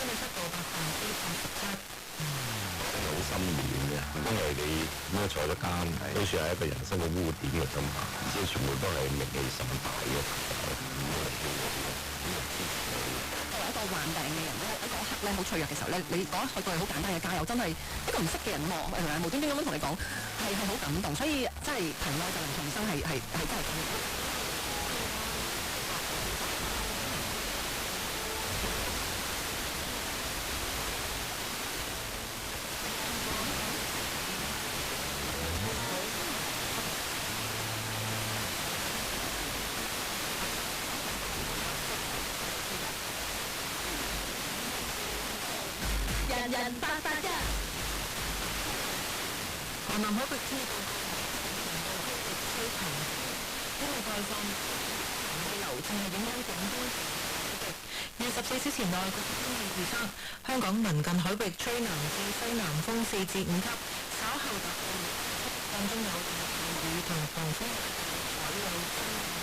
相對濕度87%。係好深遠嘅，因為你咁樣坐咗監，好似係一個人生嘅污點嘅咁，而且全部都係名氣甚大嘅。作為一個患病嘅人咧，喺嗰一刻咧好脆弱嘅時候咧，你講一句好簡單嘅加油，真係一個唔識嘅人望，無端端咁樣同你講，係好感動，所以真係憑愛就能重生，係真係咁。人人881，華南海域天氣吹強，因為概況氣流正係影響廣東24小時內各區天氣預測，香港鄰近海域吹南至西南風4至5級，稍後達到6級，間中有大雨同狂風，海有